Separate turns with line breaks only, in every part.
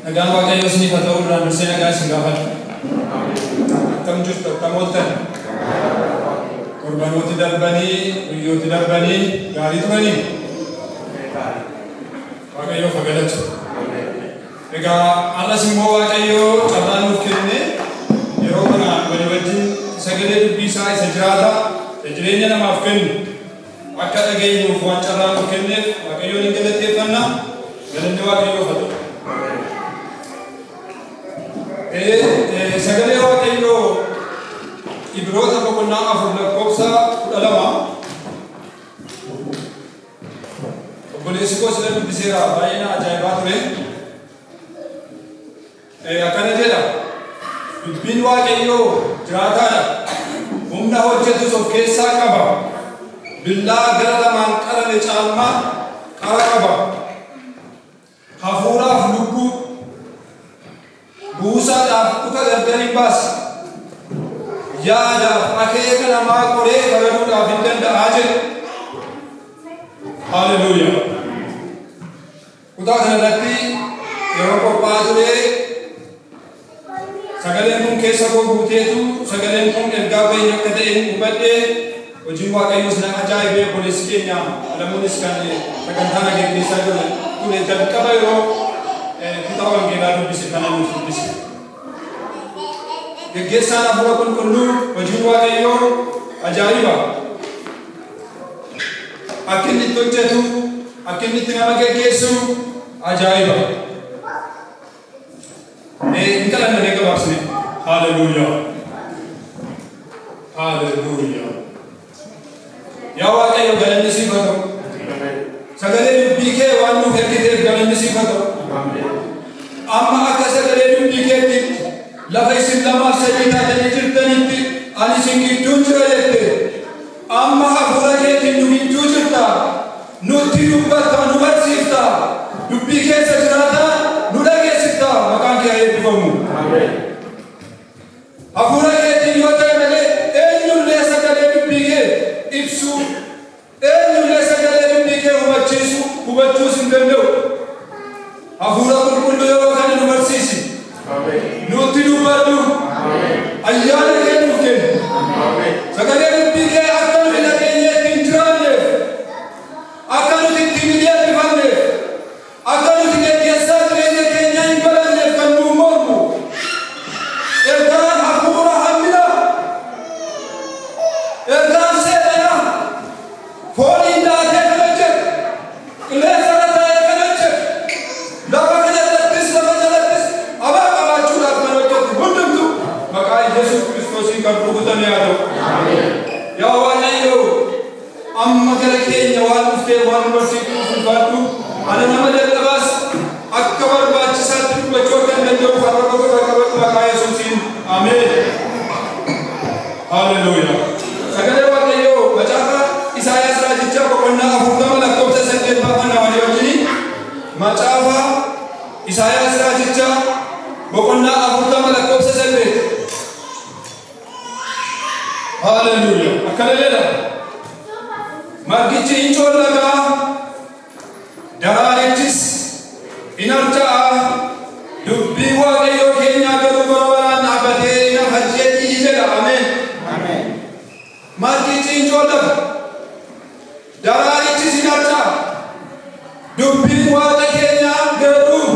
Nagaan Waaqayyoo isiniif haa ta'u duraan dursee nagaa isin gaafadha. Akkam jirtu akkam ooltan? Torbanooti darbanii, guyyooti darbanii gaarii turanii? Waaqayyoof haa galatu. Egaa ammas immoo Waaqayyoo carraa nuuf kenne yeroo kana walii wajjin sagalee dubbii isaa isa jiraata jireenya namaaf kennu akka dhageenyuuf waan carraa nuuf kenneef Waaqayyoon hin galateeffanna. Galanni Waaqayyoof haa ta'u. Sagalee Waaqayyoo Ibroota boqonnaa 4 lakkoofsa 12 obboleessi koo sila dubbiseera baay'ee na ajaa'ibaa ture. Akkana jedha dubbiin Waaqayyoo jiraataadha, humna hojjetus of keessaa qaba, billaa gara lamaan qarame caalmaa qara qaba, hafuuraaf lubbuu buusaadhaaf dhuka gargar hin baasa, yaadaaf akeeka namaa qoree baraduudhaaf hin danda'aa jedha. Haalleluuyaa. Kutaa kanarratti yeroo qophaa'aa ture sagaleen kun keessa koo guuteetu sagaleen kun ergaa baay'ee akka ta'e hubadhee hojiin Waaqayyoos na ajaa'ibee obboleessi keenya Alamuunis kan sagantaa nageeggeessaa ture jalqaba yeroo kutaa wangeelaa dubbise kana nuuf dubbise. Geggeessaan hafuura qulqulluu hojiin Waaqayyoo ajaa'iba. Akka inni itti hojjetu, akka inni itti nama geggeessu ajaa'iba. Hin kadhannee gabaabsine. Haalleluuyaa. Haalleluuyaa. Yaa Waaqayyo galanni siif haa ta'u. Sagalee dubbii kee waan nuuf ergiteef galanni siif haa ta'u. Amma akka sagalee dubbii keetti lafa isin lamaaf sadii taatanii jirtanitti ani isin gidduu jira jette. Amma hafuura keetiin nu gidduu jirta. Nutti dubbatta, nu barsiifta. Dubbii keessa jiraata, nu dhageessifta. Maqaan kee haa eebbifamu. Hafuura keetiin yoo ta'e malee eenyullee sagalee dubbii kee ibsu, eenyullee sagalee dubbii kee hubachuus hin danda'u. Hafuura qulqulluu yeroo kana nu barsiisi. Nutti dubbadhu. Ayyaana kee nuuf kenni. Sagalee dubbii kee akka nuti dhageenyee ittiin jiraanneef, akka nuti ittiin eebbifanneef, akka nuti geggeessaa jireenya keenya hin baranneef kan nuuf mormu. Ergaan hafuura hammina. Ergaan seexanaa. Fooniin daakee kan hojjetu. Qilleensa irra taa'ee kan hojjetu. Lafa kana irrattis lafa jalattis abaa qabaachuudhaaf kan hojjetu hundumtu maqaa Yesuus Kiristoosiin kan rukutame haa ta'u. Yaa Waaqayyo amma gara keenya waan dhuftee waan nu barsiiftuuf ulfaadhu. Ani nama dadhabaas akka barbaachisaatti dubbachuu kan danda'u har'a qofa qabadhu maqaa Yesuusiin. Ameen. Haalleluuyaa. Sagalee Waaqayyoo macaafa Isaayaas raajichaa boqonnaa 40 lakkoofsa 8 baafannaa walii wajjin. Macaafa Isaayaas raajichaa boqonnaa 40 lakkoofsa 8. Haalleluuyaa. Akkana jedha. Margichi hin coollagaa, daraarichis hin harca'a. Dubbii Waaqayyoo keenyaa garuu bara baraan dhaabbatee hin hafajjeetii jedha. Ameen. Margichi hin coollaga, daraarichis hin harca'a. Dubbiin Waaqa keenyaa garuu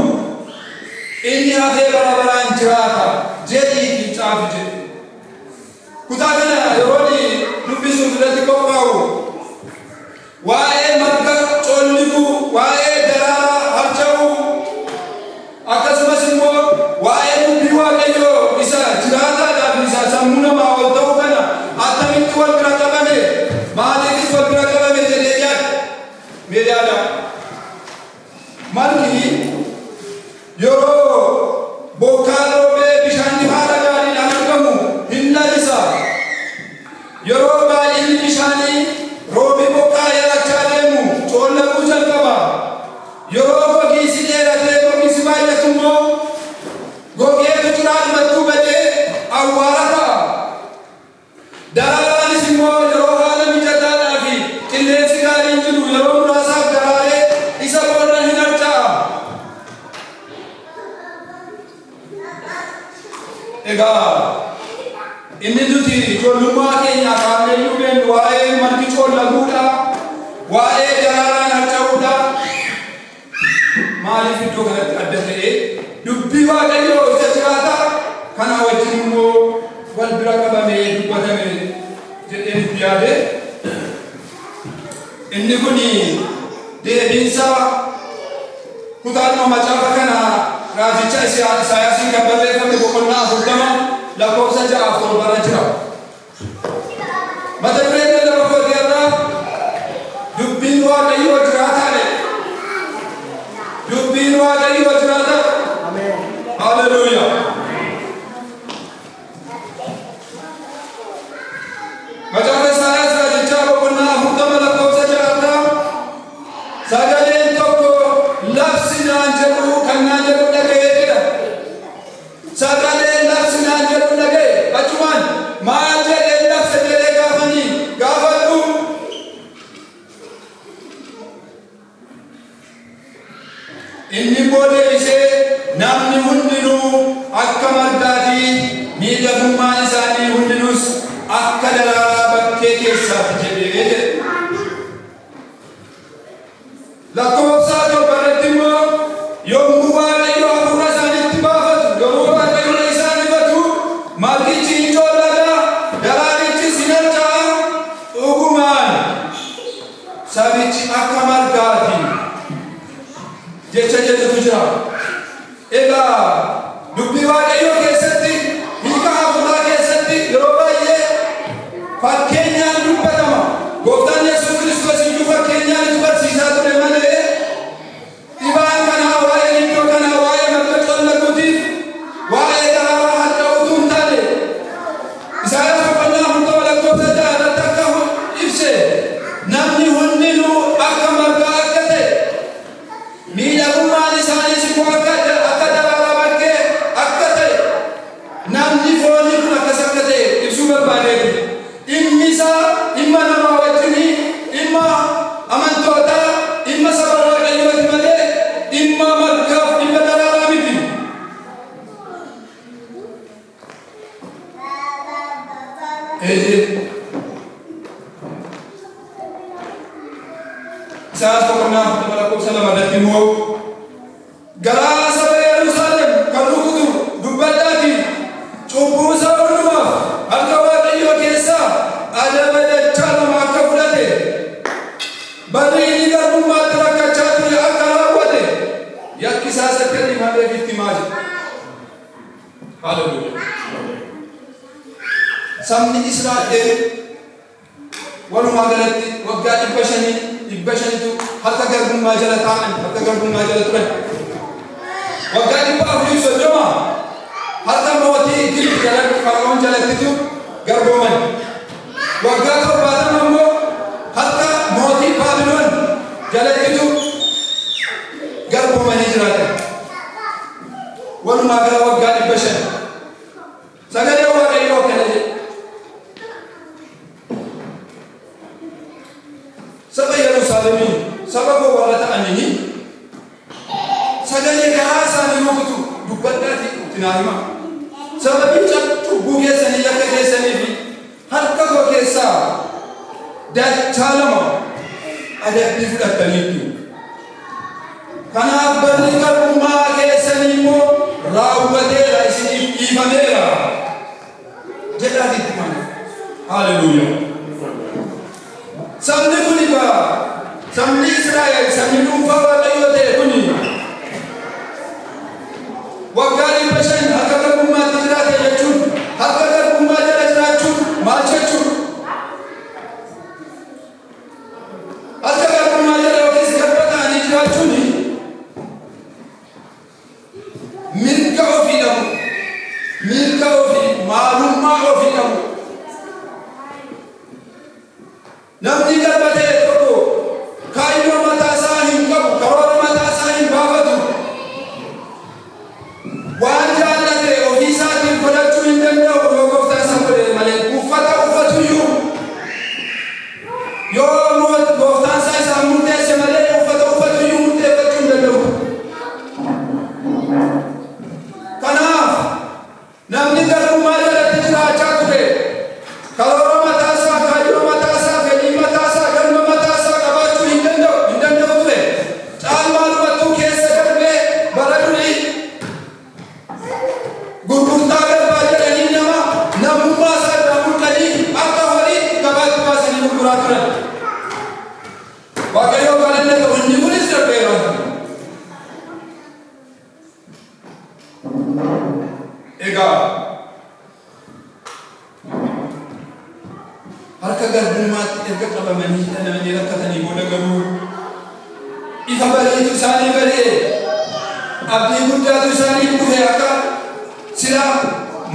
inni hafee bara baraan jiraata jedhiitii caafi jedhe. Kutaa kana yeroo dubbisuuf irratti qophaa'u waa'ee marga colligu, waa'ee daraaraa harca'u, akkasumas immoo waa'ee dubbii Waaqayyoo isa jiraataadhaaf isa sammuu namaa ol ta'u kana attamitti wal bira qabame, maaliifis wal bira qabame jedhee yaada. Mee yaada. Margi yeroo bokkaan roobee bishaanni haala gaariidhaan argamu hin lalisa. Yeroo baay'inni bishaanii roobi bokkaa yarachaa deemu coollaguu jalqaba. Yeroo gogiinsi dheeratee gogiinsi baay'atu immoo gogeetu ciraadhumattuu badee awwaara ta'a. Daraaraanis immoo yeroo haala mijataadhaa fi qilleensi gaariin jiru yeroo muraasaaf daraaree isa booda hin harca'a. Egaa inni nuti ijoollummaa keenya kaafneyyuu beennu waa'ee margi coollaguudha, waa'ee daraaraan harca'uudha. Maaliif iddoo kanatti adda ta'e dubbii Waaqayyoo isa jiraata kana wajjin immoo wal bira qabamee dubbatame jedhee nutti yaade inni kun deebiinsa kutaannoo macaafa kana raajicha Isaayaasiin kan barreeffame boqonnaa 40 lakkoofsa 6-7 jira. Mata dureen lafa kootiirraa dubbiin Waaqayyoo jiraataadha. Dubbiin Waaqayyoo jiraata. Ameen. Haleluuyaa. Macaafa Isaayaas raajichaa boqonnaa 40 lakkoofsa 6 sagaleen tokko labsi naan jedhu kan naan jedhu dhaga'ee jedha. Sagaleen labsi naan jedhu dhaga'e achumaan maal jedhee labsa jedhee gaafanii gaafadhu. Inni booddee ishee namni hundinuu akka margaatii miidhagummaan isaanii hundinuus akka daraaraa bakkee keessaatti jedhee jedhe. Lakkoofsa 7 immoo yommuu Waaqayyo hafuura isaaniitti baafatu, yommuu Waaqayyo isaan ifatu, margichi hin coollaga, daraarichis hin harca'a. Dhugumaan sabichi akka margaati jecha jedhutu jira. Egaa dubbii Waaqayyoo keessatti, hiika hafuuraa keessatti yeroo baay'ee fakkeenyaan dubbatama. Gooftaan Yesuus Kiristoos iyyuu fakkeenyaan itti barsiisaa ture malee dhibaan kanaa waa'ee iddoo kanaa waa'ee marga coollaguutiif waa'ee daraaraa harca'uutu hin taane. Isaayaas boqonnaa 40 lakkoofsa 6 irratti akka ibse namni hundinuu akka margaa akka ta'e miidhagummaan isaaniis immoo akka daraaraa bakkee akka ta'e namni foonii kun akkas akka ta'e ibsuu barbaadeetu. Dhimmi isaa dhimma namaa wajjinii, dhimma amantootaa, dhimma saba Waaqayyooti malee dhimma margaaf dhimma daraaraa miti. Isaayaas boqonnaa 40 lakkoofsa 2 irratti immoo garaa saba Yerusaalem kan rukutu dubbadhaatii cubbuu isaa hundumaaf harka Waaqayyoo keessaa adaba dachaa lama akka fudhate, barri inni garbummaatti rakkachaa ture akka raawwate yakki isaas akka dhiifameef itti himaa jira. Haleluuyaa. Sabni Israa'el walumaa galatti waggaa 500tu harka garbummaa jala taa'an, harka garbummaa jala turan. Waggaa 430 harka mootii Gibxi jalatti Fara'oon jalattitu garbooman. Waggaa 70 immoo harka mootii Baabiloon jalattitu garboomanii jiraatan. Walumaa gala waggaa 500. Sagalee Waaqayyoo akkana jedhe. Saba Yerusaalemii saba koo warra ta'anii sagalee garaa isaanii rukutu dubbadhaatii itti naa himaa. Sababii cubbuu keessanii yakka keessanii fi harka koo keessaa dachaa lama adabbii fudhattaniitu. Kanaaf barri garbummaa keessanii immoo raawwateera, isiniif dhiifameera jedhaati itti mana. Haleluuyaa. Sabni kun egaa sabni Israa'el sabni dhuunfaa Waaqayyoo ta'e kuni waggaa 500 harka garbummaatti jiraate jechuun harka garbummaa jala jiraachuun maal jechuudha? Harka garbummaa jala yookiis garba ta'anii jiraachuun mirga ofii dhabu, mirga ofii, maalummaa ofii dhabu. Namni garba ta'e tokko kaayyoo mataa isaa hin qabu, karoora mataa isaa hin baafatu. Waan jaallate ofii isaatiin godhachuu hin danda'u yoo gooftaa isa godhe malee. Uffata uffatu iyyuu yoo gooftaan isaa isaan murteesse malee uffata uffatu iyyuu murteeffachuu hin danda'u. Kanaaf Egaa harka garbummaatti erga qabamanii hidhamanii rakkatanii booda garuu ifa bariitu isaanii baree abdii guddaatu isaanii dhufe akka sila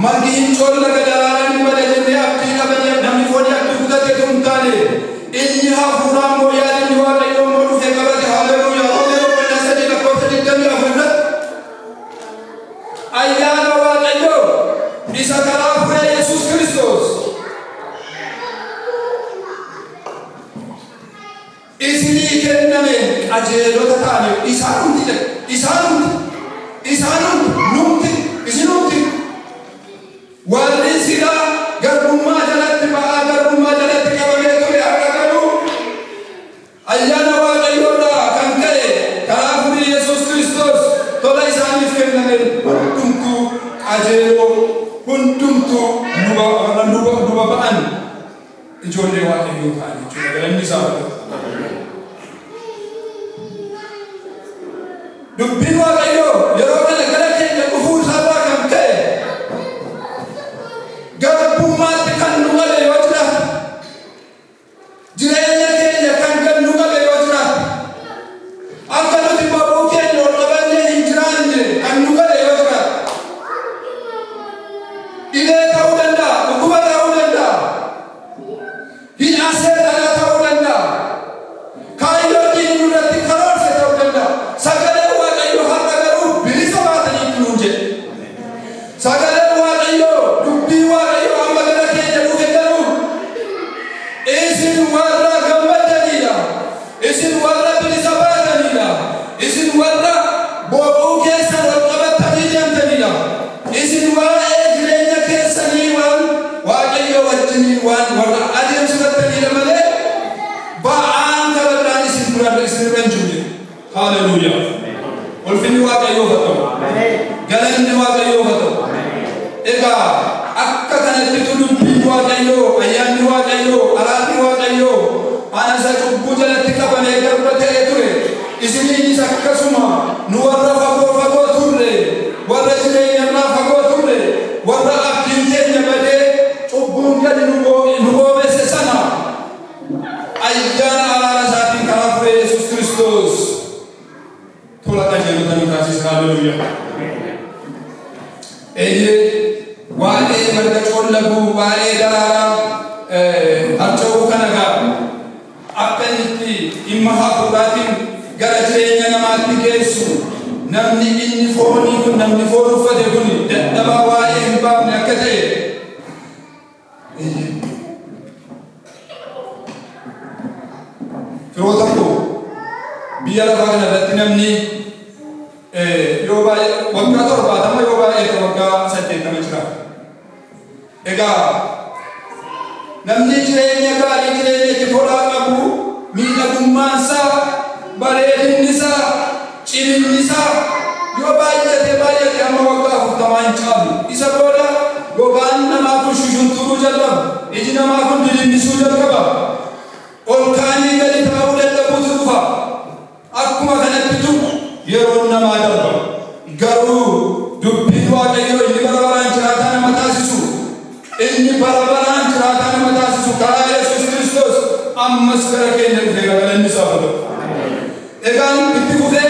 margiin coolla gadaaraan bada jennee abdii qabanii namni foonii abdii guddateetu hin taane inni hafuuraan moo yaadni waaqayyoo moo dhufe qabate haleluuyaa ooluu qonna sadii lakkoofsa 24 ayyaana waaqayyoo isa karaa fure Yesuus Kiristoos isinii kenname qajeelota taane isaanumti isinumti warri sila garbummaa jalatti ba'aa garbummaa jalatti qabamee ture akka garuu ayyaana waaqayyoodhaa kan ta'e karaa furii Yesuus Kiristoos tola isaaniif kenname hundumtuu qajeeloo hundumtuu luba ba'an ijoollee waaqayyoo ta'an jechuudha. Galanni isaa dubbiin waaqayyoo yeroo kana gara keenya dhufuu isaarraa kan ka'e garbummaatti kan nu qabe yoo jiraate jireenya keenya kan nu qabe yoo jiraate akka nuti baruu keenya ol qabannee hin jiraanne kan nu qabe yoo jiraate dhibee ta'uu danda'a, dhukkuba ta'uu danda'a, hidhaa seeraa ta'uu danda'a, kaayyoo diinni nurratti karoorse ta'uu danda'a. Sagalee waaqayyoo har'a garuu bilisa baatanii nuun jedhe. Sagalee waaqayyoo dubbii waaqayyoo amma gara keenya dhufe garuu isin warra gammadanidha, isin warra bilisa baatanidha, isin warra boquu keessan ol qabatanii deemtanidha, isin waa'ee jireenya keessanii waan waaqayyoo wajjiniin waan warra adeemsifattanidha malee ba'aan kabajaan isin duraan isin irra hin jirre. Hallelujah. Ulfinni waaqayyoo haa ta'u. Galanni waaqayyoo haa ta'u. Egaa akka kanatti dubbiin waaqayyoo, ayyaanni waaqayyoo, araarri waaqayyoo ana isa cubbuu jalatti qabamee garba ta'ee ture. Isiniinis akkasuma nu warra fagoo turre, warra jireenyarraa fagoo turre, warra abdiin keenya badee cubbuun gadi nu boobesse sana ayyaana araara isaatiin karaa fure Yesuus Kiristoos tola qajeelota nu taasisa. Hallelujah. Waa'ee marga coollaguu, waa'ee daraaraa harca'uu kana ga'a akka inni dhimma hafuuraatiin gara jireenya namaatti geessu namni inni foonii kun namni foon uffate kun dadhabaa waa'ee hin baafne akka ta'e firoota koo biyya lafaa kana irratti namni yoo baay'ee waggaa 70 yoo baay'ee waggaa 80 jira. Egaa namni jireenya gaarii jireenya itti tolaa qabu miidhagummaansaa bareedinnisaa ciminnisaa yoo baay'ate amma waggaa 40 hin caalu isa booda gogaan namaa kun shushunturuu jalqaba, iji namaa kun didimisuu jalqaba, ol kaanii gadi taa'uu dadhabuutu dhufa. Akkuma kanattitu yeroon namaa darba. Garuu dubbiin waaqayyoo inni bara baraan jiraataa nama taasisu, inni bara baraan jiraataa nama taasisu karaa Yesuus Kiristoos ammas gara keenya dhufee galanni isaa haa ta'u. Egaan itti fufee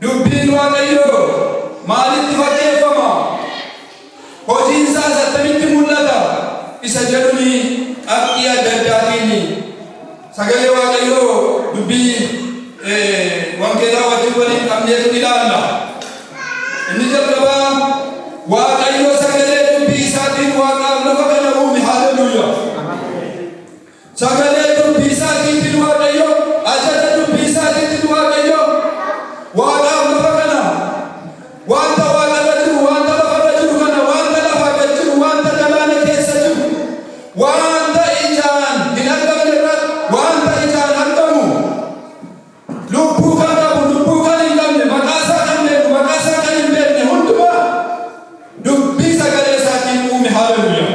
dubbiin waaqayyoo maalitti fakkeeffama? Hojiin isaas attamitti mul'ata? Isa jedhuni qabxii adda addaatiin sagalee waaqayyoo dubbii wangeelaa wajjin waliin qabneetu ilaalla. Inni jalqabaa waaqayyoo sagalee dubbii isaatiin waaqaaf lafa kana uume. Hallelujah. Sagalee dubbii isaatiin waaqayyoo ajaja dubbii isaatiin waaqayyoo waaqaaf lafa kana wanta waaqarra jiru, wanta lafarra jiru kana, wanta lafa gad jiru, wanta galaana keessa jiru, wanta ijaan hin argamne irratti, wanta ijaan argamu, lubbuu kan qabu, lubbuu kan hin qabne, maqaasaa kan beeku, maqaasaa kan hin beekne hundumaa dubbii sagalee isaatiin uume. Hallelujah.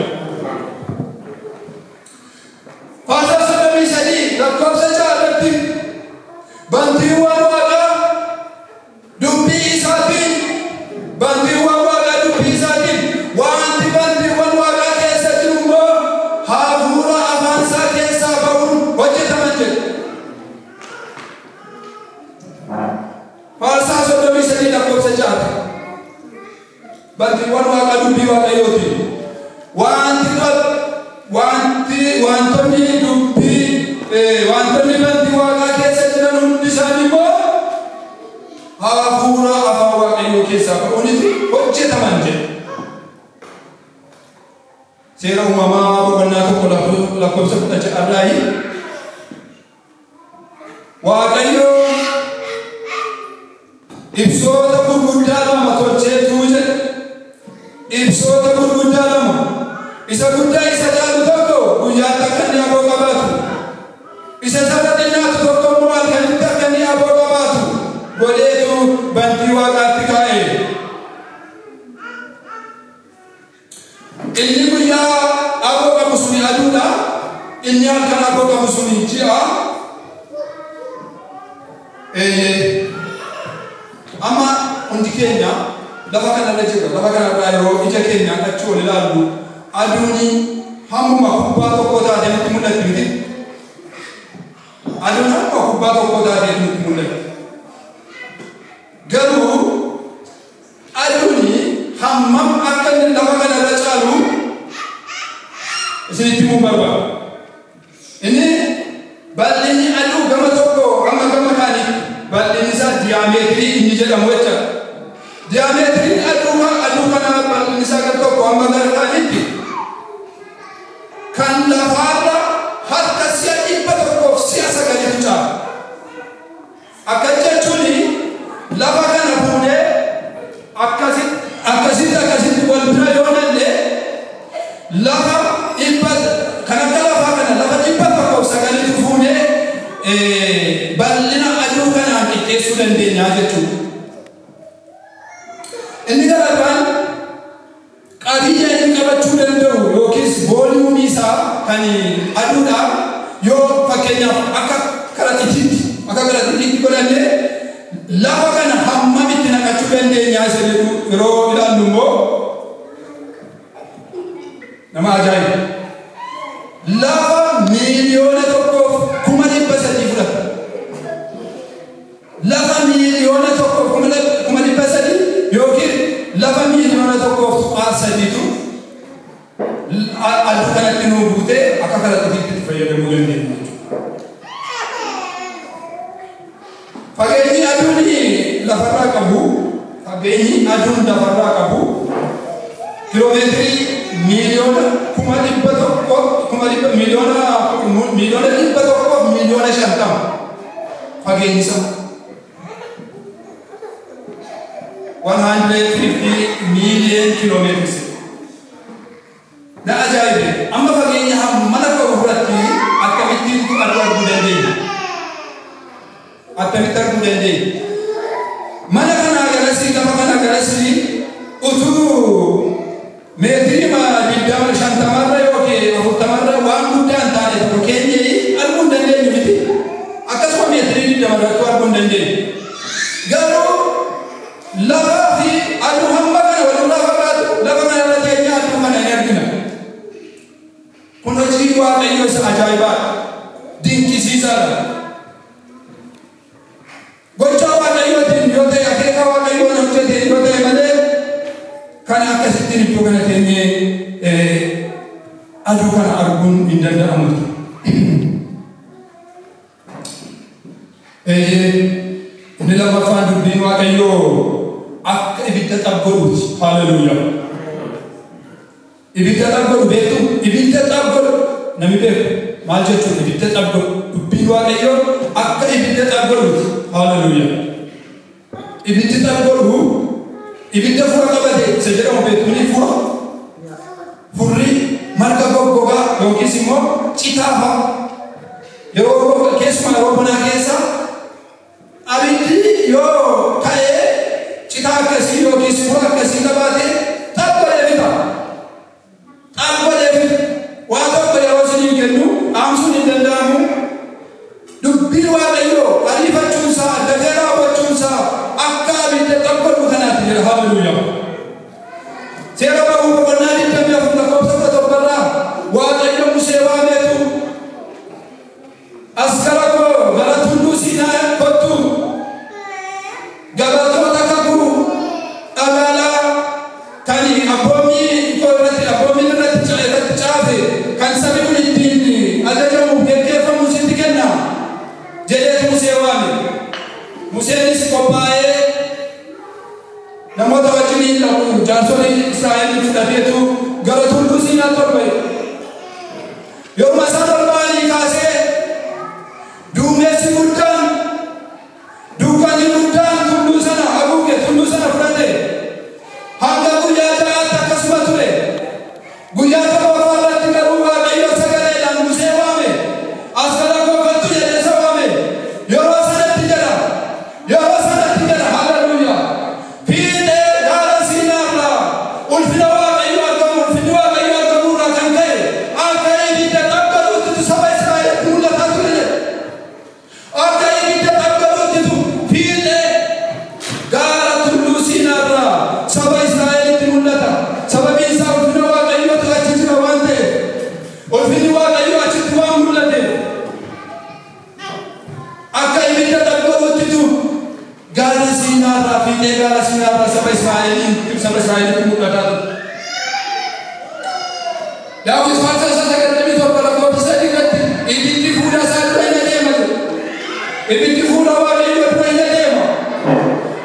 Faarsaa bantiiwwan waaqa dubbii waaqayyooti. Wantoonni dubbii wantoonni bantii waaqaa keessa jiran hundi isaanii immoo hafuura afaan waaqayyoo keessaa ba'uuniti hojjetaman jedhe. Seera uumamaa boqonnaa tokko lakkoofsa 16 waaqayyoo ibsoota gurguddaa lama tolcheetu jedhe. Ibsoota gurguddaa lama. Isa guddaa isa caalu tokko guyyaatti akka inni aboo qabaatu. Isa sana xinnaatu tokko immoo halkanitti akka inni aboo qabaatu godheetu bantii waaqaatti kaa'e. Inni guyyaa aboo qabu suni aduudha. Inni halkan aboo qabu suni ji'a. Amma hundi keenya lafa kanarra jirra. Lafa kanarraa yeroo ija keenya achi ol ilaallu aduuni hammuma kubbaa tokko taatee nutti mul'atti miti. Aduun hammuma kubbaa tokko taatee nutti mul'atti. Garuu aduuni hammam akka inni lafa kanarra caalu isinitti himuu barbaada. Inni bal'inni aduu gama tokko gama kaanii bal'inni isaa diyaameetirii inni jedhamu jecha. Diyaameetiriin aduu kana bal'inni isaa gara tokko amma gara kaanitti kan lafaarra harka si'a 109 caala. Akka jechuun lafa kana fuudhee akkasitti wal bira yoo nallee lafa kan akka lafaa kana lafa 109 fuudhee bal'ina aduu kanaan qixxeessuu dandeenya jechuudha. Inni garaagaraan qabiyyee inni qabachuu danda'u yookiis vooliyuumii isaa kan aduudha yoo fakkeenyaaf akka karaxiitiitti godhannee lafa kana hammamitti naqachuu dandeenya yeroo ilaallu immoo nama ajaa'iba. Lafa miiliyoona 1,300 fudhata. Lafa miiliyoona 1,300 yookiin lafa miiliyoona 1,300tu aduu kanatti nuu buutee akka karaxiitiitti fayyadamuu dandeenya. Fageenyi aduun lafarraa qabu kiloomeetirii miliyoona 1,100 miliyoona 50 fageenyi isaa 150 million kilometers. Na ajaa'ibe amma fageenya mana qabu fudhatti akkamittiin arguu dandeenya. Mana kana agarasi lafa kana agarasi utuu meetirii 50 yookiin 40 waan guddaa hin taane tokko keenya arguu dandeenyu miti. Akkasuma meetirii 20 arguu dandeenyu. Garuu lafa fi aduu hamma kana walirraa fakkaatu lafa kana irra keenya aduu kana hin argina. Kun hojii waaqayyoo isa ajaa'ibaadha. Dinqisiisaadha. Gocha waaqayyootiin yoo ta'e akeeka waaqayyoon hojjete yoo ta'e malee kan akkasittiin iddoo kana teenyee aduu kana arguun hin danda'amu. Inni lammaffaan dubbiin waaqayyoo akka ibidda xabgodhuuti. Haalleluuyaa. Ibidda xabgodhu beektu? Ibidda xabgodhu namni beeku maal jechuudha? Ibidda xabgodhu dubbiin waaqayyoo akka ibidda xabgodhuuti. Haalleluuyaa. Ibiddi xabgodhu ibidda fura qabate isa jedhamu beektu ni fura. Furri marga goggogaa yookiis immoo citaafa yeroo keessumaa yeroo bonaa keessa abiddi yoo ka'ee citaa akkasii yookiis fura akkasii qabaate xabgodhee fita. Waan tokko yeroo isin kennu dhaamsuun hin danda'amu. Dubbiin waaqayyoo ariifachuunsaa dafee raawwachuunsaa akka abidda xabgodhu kanaatti jedha. Haalleluuyaa. Seera ba'uu boqonnaa 24 lakkoofsa 11 waaqayyo Musee waameetu askara koo gara tulluu Siinaa kottu gabaatoota kakuu dhagaalaa kan namoota wajjiniin dhabu jaarsoliin Israa'el fudhateetu gara tulluu Siinaa torbe yooma isaan torbaanii kaasee duumessi guddaan dukkani guddaan tulluu sana haguuge tulluu sana fudhate hanga guyyaa ja'aatti akkasuma ture. Guyyaa torbaffaa irratti garuu Waaqayyo sagaleedhaan Musee waame as gara goofatti jedhee isa waame yeroo sanatti jedha haleluuyaa fiixee gaara Siinaa irraa ulfina Waaqayyo argamu irraa kan ka'e akka ibidda qabbaluutti saba Israa'elitti mul'ataa ture jedha. Akka ibidda qabbaluutti fiixee gaara tulluu Siinaa irraa saba Israa'elitti mul'ata. Sababiin isaa ulfina Waaqayyootu achi jira waan ta'eef ulfinni Waaqayyo achitti waan mul'ateef akka ibidda qabbaluutti gaara Siinaa irraa fiixee gaara Siinaa irraa saba Israa'elitti mul'ataa ture. Daawit faarsaa isaa 97 lakkoofsa 3 irratti ibiddi fuula isaa dura hin adeema jedha. Ibiddi fuula Waaqayyoo dura hin adeema.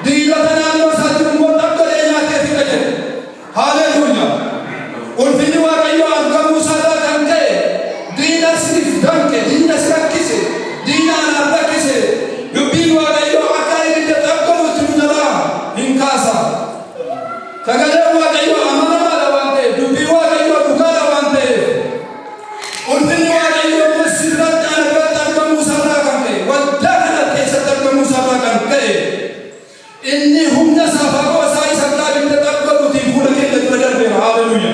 Diinota naannoo isaatti immoo dhabdolee nyaatee fixa jedha. Haleluuyaa. Ulfinni Waaqayyoo argamuu isaarraa kan ka'e diina siif danqe, diina si rakkise, diina anaaf rakkise dubbiin Waaqayyoo akka ibidda qabbaluutti nu jalaa hin kaasa. Sagaleen Waaqayyoo amanamaadha waan ta'eef dubbiin Waaqayyoo dhugaadha waan ta'eef ulfinni Waaqayyoo sirratti argamuu isaarraa kan ka'e waldaa kana keessatti argamuu isaarraa kan ka'e inni humna isaa fagoo isaa isa akka ibidda qabbaluutiin fuula keenya dura darbeera. Haleluuyaa.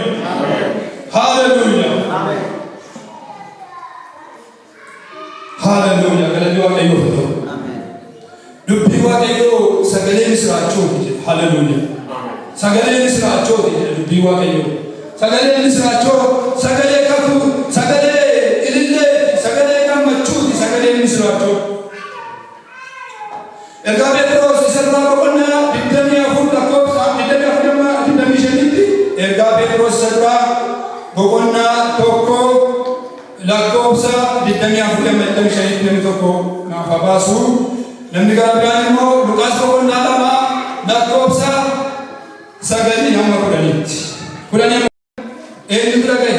Haleluuyaa. Galanni Waaqayyoof haa ta'u. Dubbii Waaqayyoo sagalee misiraachooti jedha. Haleluuyaa. Sagalee misiraachooti jedha dubbii Waaqayyoo. Sagalee misiraachoo, sagalee kakuu, sagalee ilillee, sagalee gammachuuti sagalee misiraachoo. Ergaa Phexros isarraa boqonnaa 24 lakkoofsa 25tti ergaa Phexros isarraa boqonnaa 1 lakkoofsa 24 namni tokko naaf baasu. Namni gara biraan immoo Luqaas boqonnaa 2 lakkoofsa 9 hamma 10tti. Eenyutu dhaga'e?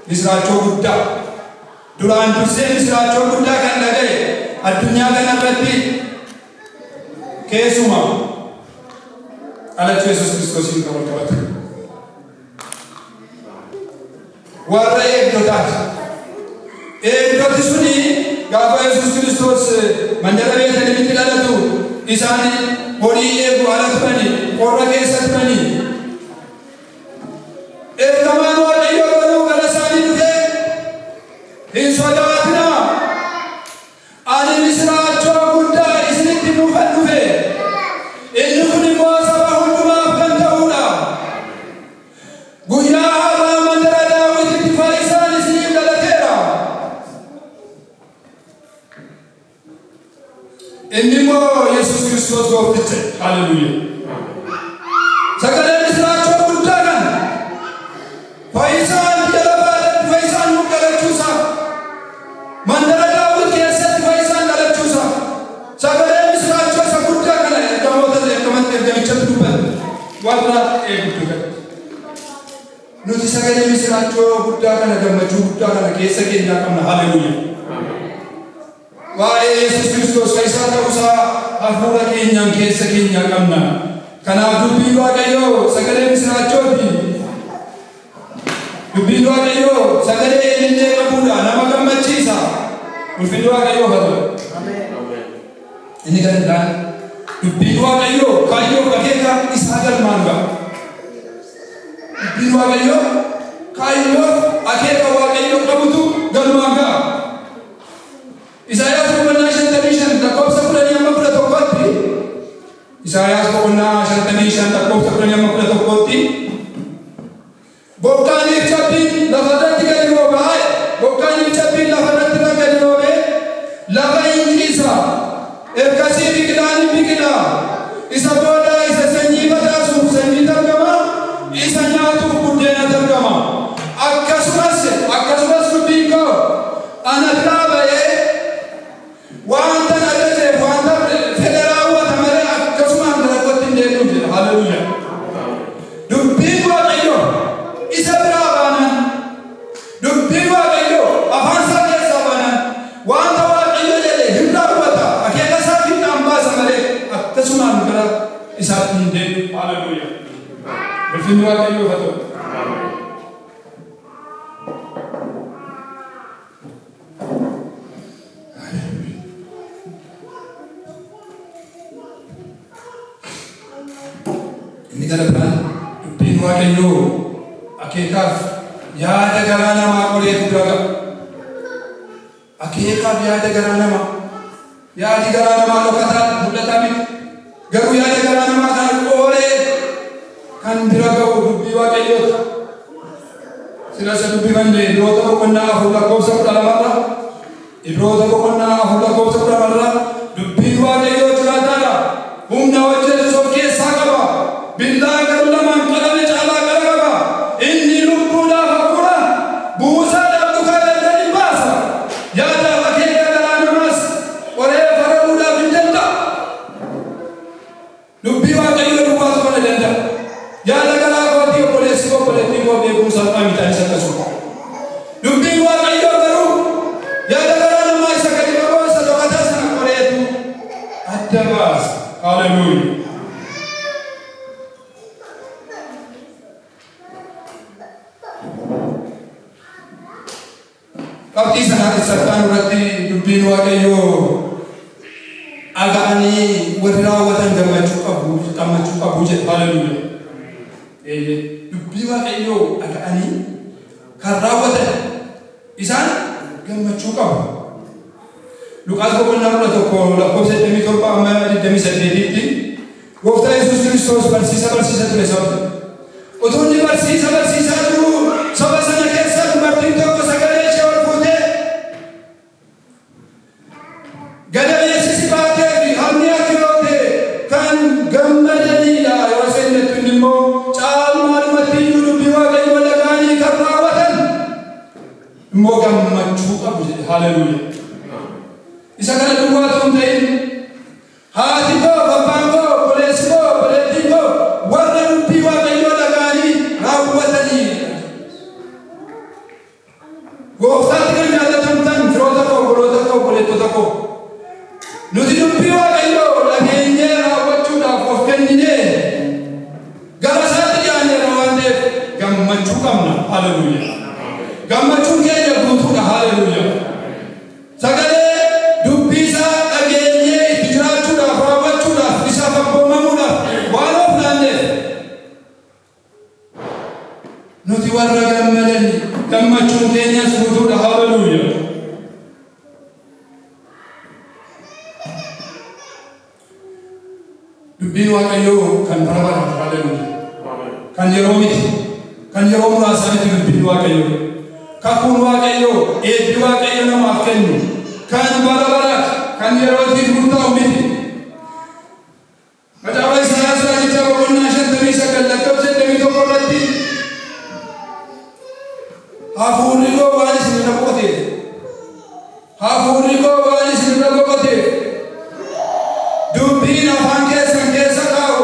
Misiraachoo guddaa. Duraan dursee misiraachoo guddaa kan dhaga'e addunyaa kanarratti keessumaa dhalachuu Yesuus Kiristoosiin kan walqabatu warra eegdotaati. Eegdoti suni gaafa Yesuus Kiristoos mandara Beetlihemitti dhalatu isaan horii eegu ala turanii qorra keessa turanii ergamaan Waaqayyoo garuu gara isaanii dhufee hin sodaatinaa ani misiraachoo guddaa isinitti nuufan dhufe inni kun immoo saba hundumaaf kan ta'uudha. Guyyaa har'aa mandara Daawititti fayyisaan isiniif dhalateera. Inni immoo Yesuus Kiristoos goofticha. Haleluuyaa. Sagalee misiraachoo guddaa kan fayyisaan biyya lafaatti fayyisaan nuuf dhalachuusaa mandara Daawit keessatti fayyisaan dhalachuusaa sagalee misiraachoo isa guddaa kana ergamichatti dubbatu warra eegduu gadi. Nuti sagalee misiraachoo guddaa kana gammachuu guddaa kana keessa keenyaa qabna. Haleluuyaa. Waa'ee Yesuus Kiristoos fayyisaa ta'uusaa hafuura keenyaan keessa keenyaa qabna. Kanaaf dubbiin Waaqayyoo sagalee misiraachooti. Dubbiin Waaqayyoo sagalee ilillee qabuudha. Nama gammachiisa. Ulfinni Waaqayyoo haa ta'u. Inni kan ilaalu dubbiin Waaqayyoo kaayyoo akeeka isaa galmaan ga'a. Dubbiin Waaqayyoo kaayyoo akeeka Waaqayyoo qabutu galmaan ga'a. Isaayaas boqonnaa 55 lakkoofsa 10-11tti Isaayaas boqonnaa 55 lakkoofsa 10-11tti bokkaaniif cabbiin lafarratti gadi rooba'e bokkaaniif cabbiin lafarratti gadi rooba'e lafa hinjiisa ergasii biqilaan biqila isa booda isa sanyii facaasuuf sanyii argama isa nyaatuuf buddeena argama. Akkasumas dubbiin koo ana biraa ba'ee wanta na dhajeef wanta fedhe raawwata malee akkasumaan dalaggootti hin deebi'u jedha. Haleluuyaa. isaatti hin deebi'u. Haleluuyaa. Ulfinni Waaqayyoo haa ta'u. Inni gara biraan dubbiin Waaqayyoo akeekaaf yaada garaa namaa qoreetu bira gaba. Akeekaaf yaada garaa namaa. Yaadi garaa namaa dhokataa mul'ataa miti. Garuu yaada garaa namaa kana qoree kan bira ga'u dubbii Waaqayyooti. Silas dubbifamne Ibroota boqonnaa 4:12 Ibroota boqonnaa 4:12 dubbiin Waaqayyoo jiraataadha. Humna hojjetus of keessaa qaba. Billaa garuu lamaan qalame caalaa qara qaba. Inni lubbuudhaaf hafuura buusaadhaaf dhukaa danda'e baasa. Yaadaaf akeeka garaa namaas qoree faraduudhaaf hin danda'a. Dubbii Waaqayyoo duwwaatu kana danda'a. Yaada garaa kootii obboleessi obboleettii koo beekumsaaf qaamitaan isa akkasuma. Dubbiin Waaqayyoo garuu yaada garaa namaa isa gadi qaboo isa dhokataa sana qoreetu adda baasa. Haleluuyaa. Qabxii sanaa keessattaan irratti dubbiin Waaqayyoo aga'anii warri raawwatan gammachuu qabu jedha. Haleluuyaa. Dubbii Waaqayyoo aga'anii kan raawwatan isaan gammachuu qabu. Luqaas boqonnaa 11:27-28tti Gooftaan Yesuus Kiristoos barsiisa ture sababa. Utuu inni barsiisaa jiru saba sana keessa dubartiin tokko sagalee ishee ol fuutee gadameessi si baatee fi hamni ati yoote kan gammadaniidha. Yoo seennetti inni immoo caalmaadhumatti iyyuu dubbii Waaqayyoo dhaga'anii kan raawwatan immoo gammachuu qabu jedhe. Haleluuyaa. Isa kana duwwaa otoo hin ta'in haati koo, abbaan koo, obboleessi koo, obboleettiin koo warra dubbii Waaqayyoo dhaga'anii raawwatanii. Gooftaatti kan jaallatamtan firoota koo, obboloota koo, obboleettota koo, nuti dubbii Waaqayyoo dhageenyee raawwachuudhaaf of kenninee gara isaatti dhiyaanneerra waan ta'eef gammachuu qabna. Haleluuyaa. Gammachuun keenya guutuudha. Haleluuyaa. Sagalee dubbii isaa dhageenyee itti jiraachuudhaaf, raawwachuudhaaf, isaaf abboomamuudhaaf waan of laanneef nuti warra gammadan gammachuun keenyas guutuudha. Haleluuyaa. Dubbiin Waaqayyoo kan bara baraati. Haleluuyaa. Kan yeroo miti, kan yeroo muraasaa miti dubbiin Waaqayyoo. Kakuun Waaqayyoo, eebbi Waaqayyo namaaf kennu kan bara baraati, kan yerootiif murtaa'u miti. Macaafa Isaayyaas raajicha boqonnaa 59:21 irratti hafuurri koo waan isinirra boqoteef, hafuurri koo waan isinirra boqoteef dubbiin afaan keessan keessa kaa'u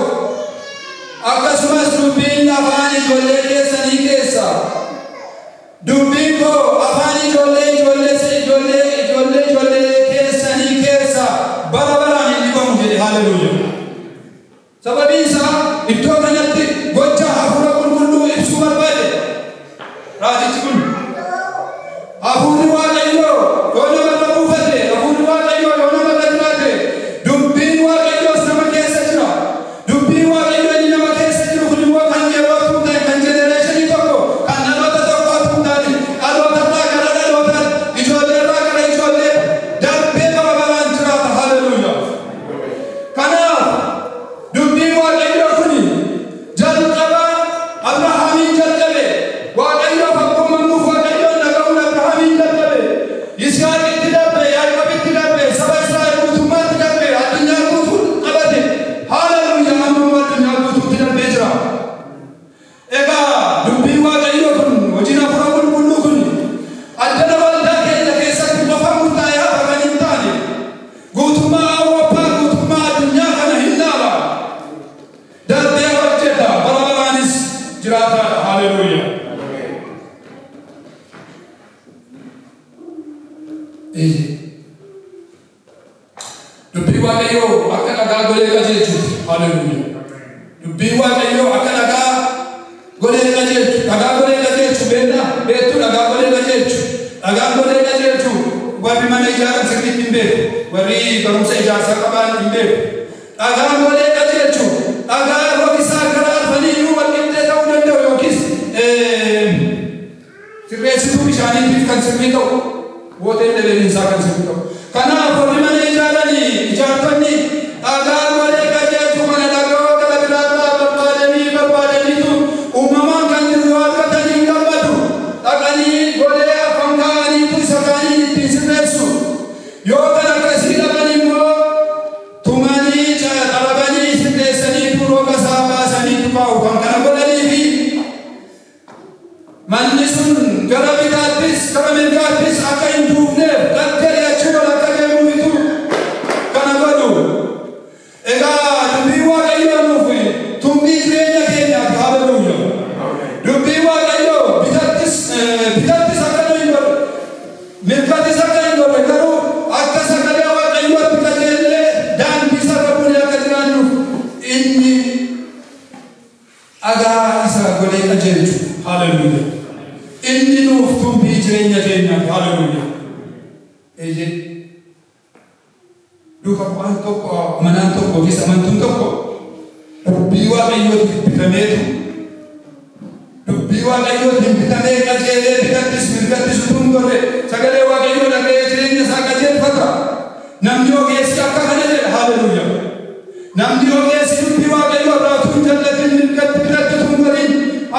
akkasumas dubbiin afaan ijoollee keessanii keessa dubbiin koo afaan ijoollee keessanii keessa bara baraan hin dhibamu jedhe. Haleluuyaa. Sababiin isaa iddoo kanatti gocha hafuura qulqulluu ibsuu barbaade. Raajichi kun hafuurri Waaqayyoo yoo namarra buufate, hafuurri Waaqayyoo yoo namarra jiraate dubbiin Waaqayyoos nama keessa jira. Dubbiin Waaqayyoo inni nama keessa jiru kun immoo kan yeroo tuutan kan jenereeshinii tokko kan dhaloota tokkoo tuutan dhaloota irraa gara dhalootaan ijoollee irraa gara ijoollee darbee bara baraan jiraata. Haleluuyaa. Kanaaf dubbiin Waaqayyoo kun jalqaba Abrahaamiin jalqabe. Waaqayyoof abboomamuuf Waaqayyoon dhaga'uun Abrahaamiin jalqabe. Yisihaaqitti darbe, Yaaqoobitti darbe, saba Israa'el guutummaatti darbe, addunyaa guutuu qabate. Haleluuyaa. Amma immoo addunyaa guutuutti darbee jira. Egaa dubbiin Waaqayyoo kun, hojiin hafuura qulqulluu kun addana waldaa keenya keessatti qofa murtaa'ee hafa kan hin taane guutummaa Awurooppaa, guutummaa addunyaa kana hin dhaaba. Darbee hojjeta, bara baraanis jiraataadha. Haleluuyaa. Dubbii Waaqayyoo akka dhagaa golee qajeelchuuti. Haleluuyaa. dubbiin waaqayyoo akka dhagaa golee qajeelchu dhagaa golee qajeelchu beektu dhagaa golee qajeelchu dhagaa golee qajeelchu warri mana ijaaran sirriitti hin beeku warri barumsa ijaarsaa qaban hin beeku dhagaan golee qajeelchu dhagaa rookisaa garaa dhufanii wal qixxee ta'uu danda'u yookiis sirreessituu bishaaniitiif kan sirrii ta'u booteen dheereensaa kan sirrii ta'u kanaaf warri mana ijaaranii ijaartonni dhagaa golee qajeelchu kana dhagaa gara biraarraa barbaadaniitu uumamaan kan jiru yoo argatanii gammadu dhaqanii golee afaan kaa'aniitu isa kaanii ittiin sirreessu yoo kan akkasii dhaban immoo tumanii xarabanii sirreessaniitu rooga isaa baasaniitu baa'u kan kana godhaniifi manni sun gara bitaattis gara mirgaattis akka hin duufneef dhaggee achi ol akka deemuufitu kana godhu. Egaa dubbii waaqayyoo nuuf tumbii jireenya keenyaati haleluuyaa. Dubbii waaqayyoo bitattis akka nu hin godhe mirgattis akka hin godhe garuu akka sagalee waaqayyootti qajeellee daandii isa qabuun akka jiraannuuf inni dhagaa isa godhee qajeelchu haleluuyaa. Inni nuuf tumbii jireenya keenyaati haleluuyaa. Eeyyee duuka bu'aan tokko amanaan tokko yookiis amantuun tokko dubbii waaqayyootiin bitameetu dubbii waaqayyootiin bitamee qajeelee bitattis mirgattis utuu hin godhe sagalee waaqayyoo dhaga'ee jireenya isaa qajeelfata. Namni ogeessi akka kana jedha haleluuyaa. Namni ogeessi dubbii waaqayyoo irraa utuu hin jallatin mirgatti biratti utuu hin godhin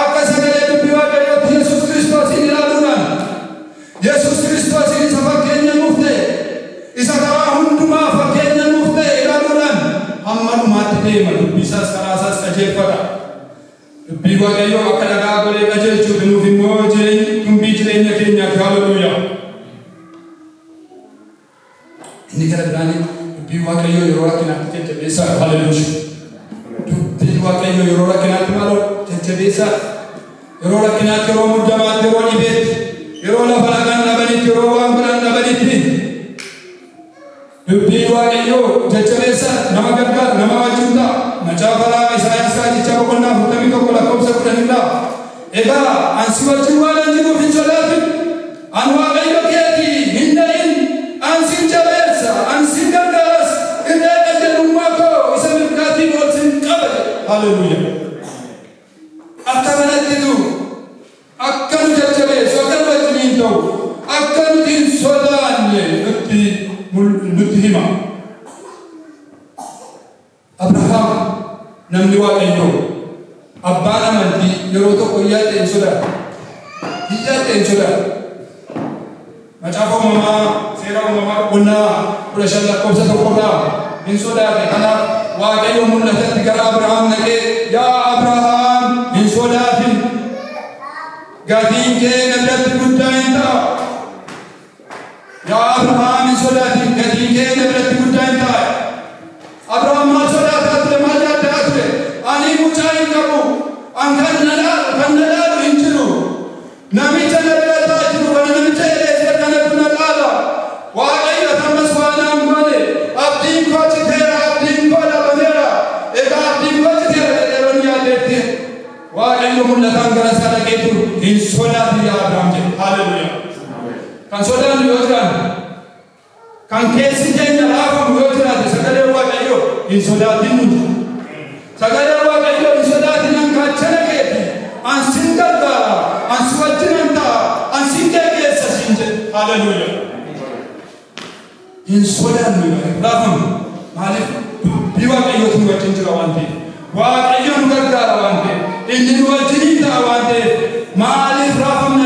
akka sagalee dubbii waaqayyootti Yesuus Kiristoosiin ilaaluudhaan Yesuus Kiristoosiin isa fakkeenya nuuf ta'e isa karaa hundumaa fakkeenya nuuf ta'e ilaaluudhaan hamma dhumaatti deema dubbii isaas karaa isaas qajeelfata. Dubbii waaqayyoo akka dhagaa golee qajeelchuuf nuuf immoo tumbii jireenya keenyaati haleluuyaa. Inni gara biraanii dubbii waaqayyoo yeroo rakkinaatti jajjabeessaa haleluuyaa. Dubbii waaqayyoo yeroo rakkinaatti maaloo jajjabeessaa yeroo rakkinaatti yeroo muddamaatti yeroo dhibeetti yeroo lafa lagaan dhabanitti yeroo waan biraan dhabanitti dubbii waaqayyoo jajjabeessa nama gargaara nama wajjin ta'a. Macaafa Isaayaas raajicha boqonnaa 41 lakkoofsa 10 egaa ansi wajjin waan an jiruuf hin sodaatin an waaqayyo keetii hin da'in ansin jabeessa ansin gargaaras irree qajeelummaa koo isa mirgaatiin ol sin qaba. Haleluuyaa. Akka kanattitu akka nu jajjabeessu akka nu wajjin hin ta'u akka nuti hin sodaanne nutti hima. Abrahaam namni waaqayyoo abbaan amantii yeroo tokko iyyaatti hin sodaanne. Macaafa uumamaa seera uumamaa boqonnaa 15 lakkoofsa 1 hin sodaanne. Kanaaf waaqayyo mul'atatti gara Abrahaam dhaqee yaa Abrahaam hin sodaatin gatiin kee na biratti guddaa hin ta'a. Yaa Abrahaam hin sodaatin gatiin kee na biratti guddaa hin ta'a. Abrahaam maal sodaataa ture maal yaaddaa ture ani mucaa hin qabu an kan na dhaalu hin jiru namicha na bira taa'aa jiru kana namicha eleesee kanatu na dhaala. Waaqayyo ammas waan an goone abdiin koo citeera abdiin koo dhabameera. Egaa abdiin koo citeera jedheeroon yaaddeetti waaqayyo mul'ataan gara isaa dhaqee jiru hin sodaatin yaa Abrahaam jedhe. Haleluuyaa. Kan sodaannu yoo jiraanne kan keessi keenya raafamu yoo jiraate sagalee waaqayyoo hin sodaatin nuti. Sagalee waaqayyoo hin sodaatin an gaachana keeti an sin gargaara an si wajjin an ta'a an sin geggeessa siin jedhe. Haleluuyaa. Hin sodaannu raafamu maaliif dubbii waaqayyootu nu wajjin jira waan ta'eef waaqayyo nu gargaara waan ta'eef inni nu wajjin ta'a waan ta'eef maaliif raafamna?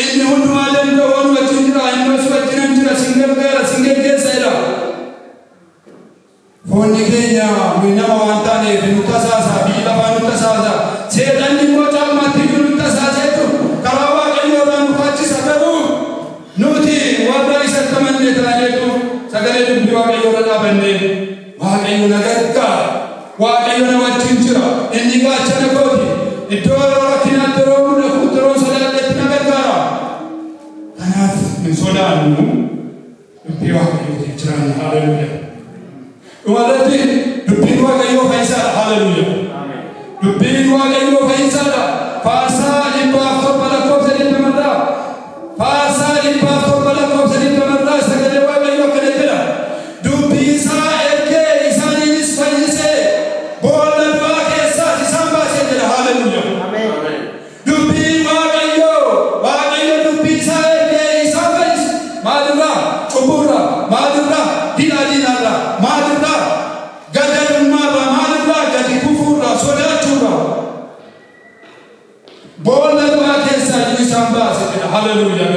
Inni hundumaa danda'u nu wajjin jira inni si wajjin jira sin gargaara sin geggeessa jedha. Foonni keenya nuyi nama waan taaneef nu tasaasa biyyi lafaa nu tasaasa seexanni immoo caalmaatti nu tasaaseetu karaa waaqayyoo irraa nu faachisa. Garuu nuti warra isatti amannee taaneetu sagalee dubbii waaqayyoo irra dhaabannee waaqayyo na gargaara waaqayyo na wajjin jira inni gaachana kooti iddoo rakkinaatti yeroo mul'atu yeroo sodaadheetti na gargaara. Kanaaf hin sodaannu dubbii waaqayyootiin jiraanna. Haleluuyaa. Dhumarratti dubbiin waaqayyoo fayyisaadha. Haleluuyaa. dubbiin waaqayyoo fayyisaadha. Faarsaa 107 faarsaa 107 sagalee waaqayyoo akkana jedha. Dubbii isaa ergee isaaniinis fayyisee boolla du'aa keessaas isaan baasee jedha. Haaleluyyaa. Dubbiin waaqayyo dubbii isaa ergee isaan fayyise. Maalirraa? Cubburraa. Maalirraa? Diinarraa. Maalirraa? Gadadummaarraa. Maalirraa? Gadi kufuurraa. Sodaachuurraa. Boolla du'aa keessaa isaan baase jedha. Haaleluyyaa.